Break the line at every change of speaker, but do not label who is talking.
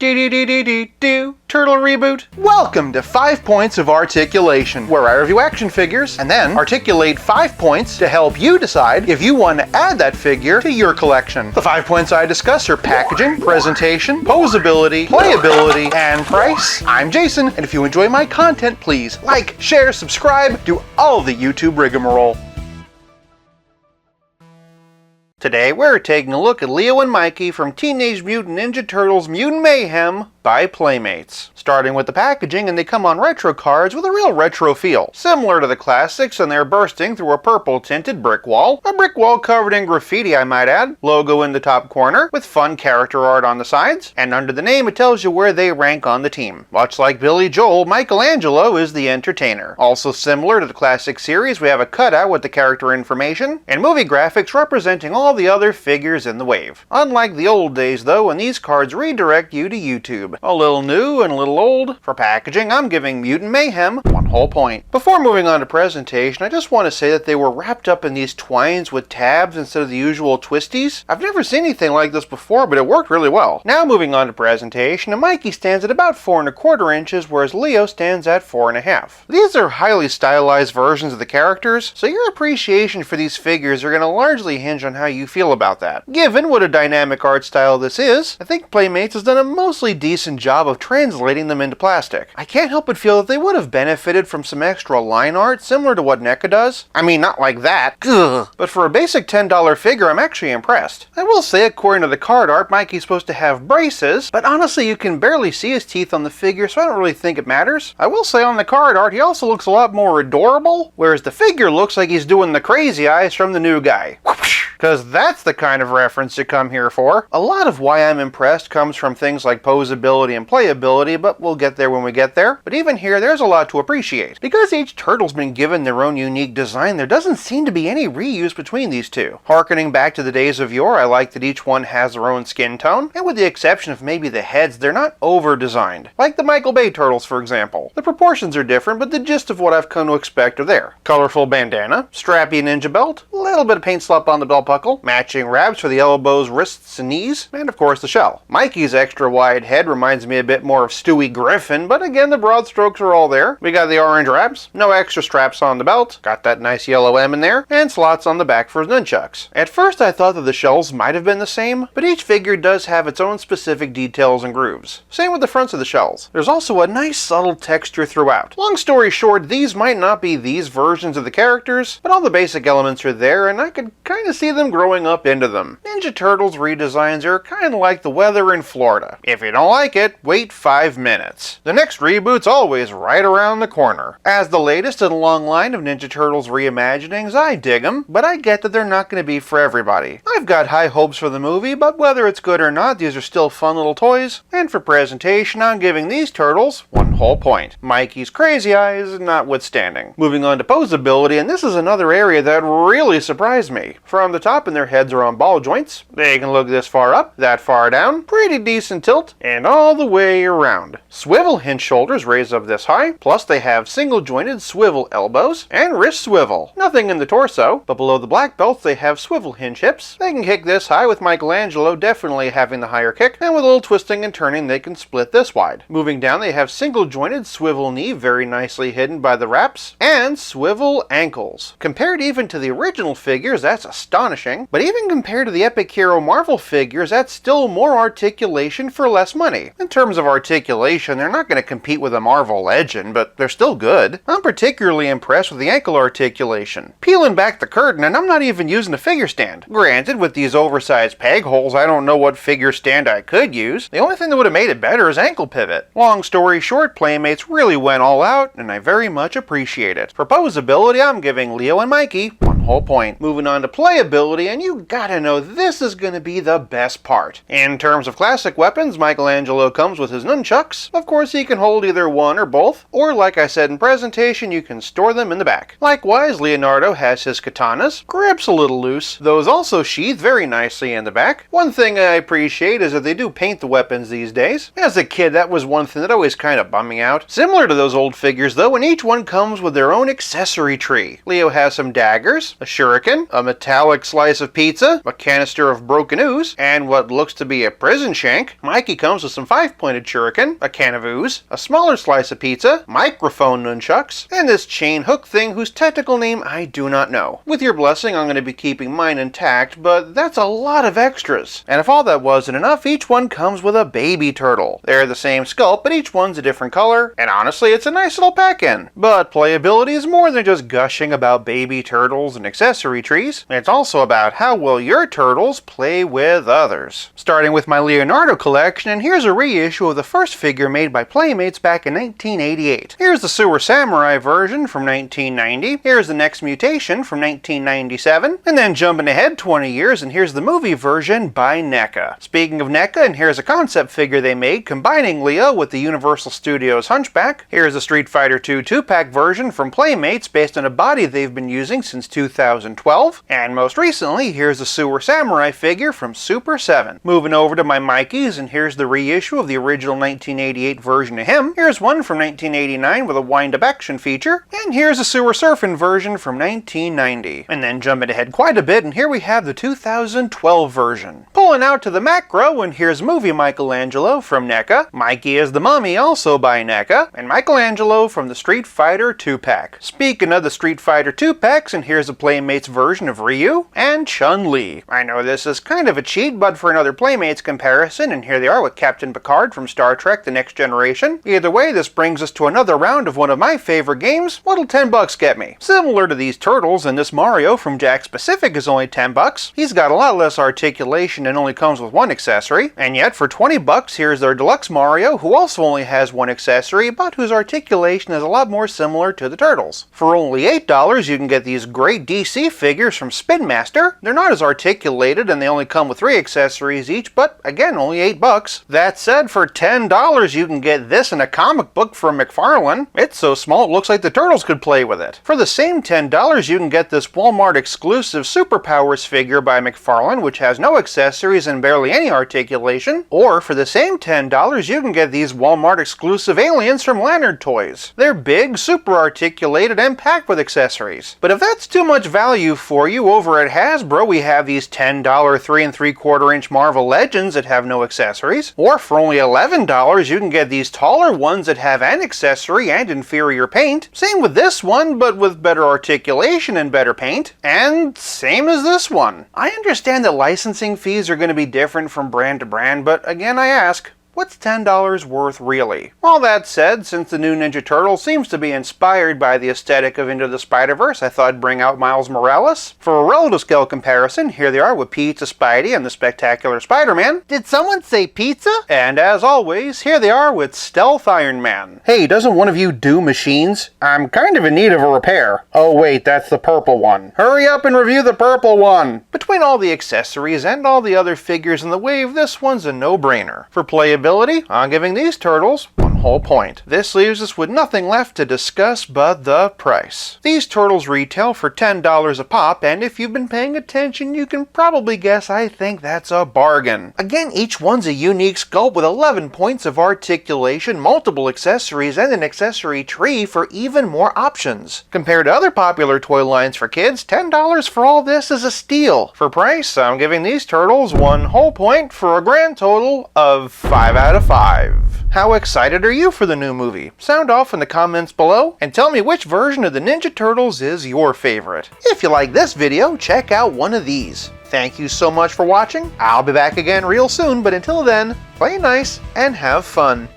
Do Turtle reboot. Welcome to 5 Points of Articulation, where I review action figures and then articulate 5 points to help you decide if you want to add that figure to your collection. The 5 points I discuss are packaging, presentation, posability, playability, and price. I'm Jason, and if you enjoy my content, please like, share, subscribe, do all the YouTube rigmarole. Today we're taking a look at Leo and Mikey from Teenage Mutant Ninja Turtles Mutant Mayhem by Playmates. Starting with the packaging, and they come on retro cards with a real retro feel. Similar to the classics, and they're bursting through a purple tinted brick wall. A brick wall covered in graffiti, I might add. Logo in the top corner, with fun character art on the sides. And under the name it tells you where they rank on the team. Much like Billy Joel, Michelangelo is the entertainer. Also similar to the classic series, we have a cutout with the character information, and movie graphics representing all the other figures in the wave. Unlike the old days though, when these cards redirect you to YouTube. A little new and a little old. For packaging, I'm giving Mutant Mayhem 1 whole point. Before moving on to presentation, I just want to say that they were wrapped up in these twines with tabs instead of the usual twisties. I've never seen anything like this before, but it worked really well. Now moving on to presentation, and Mikey stands at about 4¼ inches, whereas Leo stands at 4½. These are highly stylized versions of the characters, so your appreciation for these figures are going to largely hinge on how you feel about that. Given what a dynamic art style this is, I think Playmates has done a mostly decent job of translating them into plastic. I can't help but feel that they would have benefited from some extra line art similar to what NECA does. I mean, not like that, but for a basic $10 figure, I'm actually impressed. I will say, according to the card art, Mikey's supposed to have braces, but honestly you can barely see his teeth on the figure, so I don't really think it matters. I will say on the card art, he also looks a lot more adorable, whereas the figure looks like he's doing the crazy eyes from the new guy. Because that's the kind of reference you come here for. A lot of why I'm impressed comes from things like posability and playability, but we'll get there when we get there. But even here, there's a lot to appreciate. Because each turtle's been given their own unique design, there doesn't seem to be any reuse between these two. Harkening back to the days of yore, I like that each one has their own skin tone, and with the exception of maybe the heads, they're not over-designed. Like the Michael Bay turtles, for example. The proportions are different, but the gist of what I've come to expect are there. Colorful bandana, strappy ninja belt, a little bit of paint slap on the belt buckle, matching wraps for the elbows, wrists, and knees, and of course the shell. Mikey's extra wide head reminds me a bit more of Stewie Griffin, but again the broad strokes are all there. We got the orange wraps, no extra straps on the belt, got that nice yellow M in there, and slots on the back for his nunchucks. At first I thought that the shells might have been the same, but each figure does have its own specific details and grooves. Same with the fronts of the shells. There's also a nice subtle texture throughout. Long story short, these might not be these versions of the characters, but all the basic elements are there, and I could kind of see them growing up into them. Ninja Turtles redesigns are kind of like the weather in Florida. If you don't like it, wait 5 minutes. The next reboot's always right around the corner. As the latest in a long line of Ninja Turtles reimaginings, I dig them, but I get that they're not going to be for everybody. I've got high hopes for the movie, but whether it's good or not, these are still fun little toys, and for presentation, I'm giving these turtles 1 whole point. Mikey's crazy eyes notwithstanding. Moving on to posability, and this is another area that really surprised me. From the top, and their heads are on ball joints. They can look this far up, that far down, pretty decent tilt, and all the way around. Swivel hinge shoulders raise up this high, plus they have single jointed swivel elbows, and wrist swivel. Nothing in the torso, but below the black belts they have swivel hinge hips. They can kick this high, with Michelangelo definitely having the higher kick, and with a little twisting and turning they can split this wide. Moving down they have single jointed swivel knee, very nicely hidden by the wraps, and swivel ankles. Compared even to the original figures, that's astonishing, but even compared to the Epic Hero Marvel figures, that's still more articulation for less money. In terms of articulation, they're not going to compete with a Marvel Legend, but they're still good. I'm particularly impressed with the ankle articulation. Peeling back the curtain, and I'm not even using a figure stand. Granted, with these oversized peg holes, I don't know what figure stand I could use. The only thing that would have made it better is ankle pivot. Long story short, Playmates really went all out, and I very much appreciate it. For posability, I'm giving Leo and Mikey 1 whole point. Moving on to playability, and you gotta know this is gonna be the best part. In terms of classic weapons, Michelangelo comes with his nunchucks. Of course, he can hold either one or both, or like I said in presentation, you can store them in the back. Likewise, Leonardo has his katanas. Grip's a little loose. Those also sheathe very nicely in the back. One thing I appreciate is that they do paint the weapons these days. As a kid, that was one thing that always kind of bummed me out. Similar to those old figures though, and each one comes with their own accessory tree. Leo has some daggers, a shuriken, a metallic slice of pizza, a canister of broken ooze, and what looks to be a prison shank. Mikey comes with some 5-pointed shuriken, a can of ooze, a smaller slice of pizza, microphone nunchucks, and this chain hook thing whose technical name I do not know. With your blessing, I'm going to be keeping mine intact, but that's a lot of extras. And if all that wasn't enough, each one comes with a baby turtle. They're the same sculpt, but each one's a different color, and honestly, it's a nice little pack-in. But playability is more than just gushing about baby turtles and accessory trees. It's also about how well your turtles play with others. Starting with my Leonardo collection, and here's a reissue of the first figure made by Playmates back in 1988. Here's the Sewer Samurai version from 1990, here's the Next Mutation from 1997, and then jumping ahead 20 years, and here's the movie version by NECA. Speaking of NECA, and here's a concept figure they made combining Leo with the Universal Studios Hunchback. Here's the Street Fighter II 2-pack version from Playmates based on a body they've been using since 2012, and most recently, here's the Sewer Samurai figure from Super 7. Moving over to my Mikeys, and here's the reissue of the original 1988 version of him. Here's one from 1989 with a wind-up action feature, and here's a Sewer Surfing version from 1990. And then jumping ahead quite a bit, and here we have the 2012 version. Pulling out to the macro, and here's movie Michelangelo from NECA, Mikey as the Mummy also by NECA, and Michelangelo from the Street Fighter 2-pack. Speaking of the Street Fighter 2-packs, and here's a Playmates version of Ryu and Chun-Li. I know this is kind of a cheat, but for another Playmates comparison, and here they are with Captain Picard from Star Trek The Next Generation. Either way, this brings us to another round of one of my favorite games. What'll $10 get me? Similar to these turtles, and this Mario from Jack's Pacific is only $10. He's got a lot less articulation and only comes with one accessory, and yet for $20, here's their Deluxe Mario, who also only has one accessory, but whose articulation is a lot more similar to the turtles. For only $8, you can get these great DC figures from Spin Master. They're not as articulated, and they only come with 3 accessories each, but again, only $8. That said, for $10, you can get this in a comic book from McFarlane. It's so small it looks like the turtles could play with it. For the same $10, you can get this Walmart exclusive Superpowers figure by McFarlane, which has no accessories and barely any articulation. Or for the same $10, you can get these Walmart exclusive aliens from Lanyard Toys. They're big, super articulated, and packed with accessories. But if that's too much value for you, over at Hasbro we have these $10 3 3/4-inch Marvel Legends that have no accessories. Or for only $11, you can get these taller ones that have an accessory and inferior paint. Same with this one, but with better articulation and better paint. And same as this one. I understand that licensing fees are going to be different from brand to brand, but again I ask, what's $10 worth really? All that said, since the new Ninja Turtles seems to be inspired by the aesthetic of Into the Spider-Verse, I thought I'd bring out Miles Morales. For a relative scale comparison, here they are with Pizza Spidey and the Spectacular Spider-Man. Did someone say pizza? And as always, here they are with Stealth Iron Man. Hey, doesn't one of you do machines? I'm kind of in need of a repair. Oh wait, that's the purple one. Hurry up and review the purple one! Between all the accessories and all the other figures in the wave, this one's a no-brainer. For playability, I'm giving these turtles 1 whole point. This leaves us with nothing left to discuss but the price. These turtles retail for $10 a pop, and if you've been paying attention, you can probably guess I think that's a bargain. Again, each one's a unique sculpt with 11 points of articulation, multiple accessories, and an accessory tree for even more options. Compared to other popular toy lines for kids, $10 for all this is a steal. For price, I'm giving these turtles 1 whole point for a grand total of 5 out of 5. How excited are you for the new movie? Sound off in the comments below and tell me which version of the Ninja Turtles is your favorite. If you like this video, check out one of these. Thank you so much for watching. I'll be back again real soon, but until then, play nice and have fun.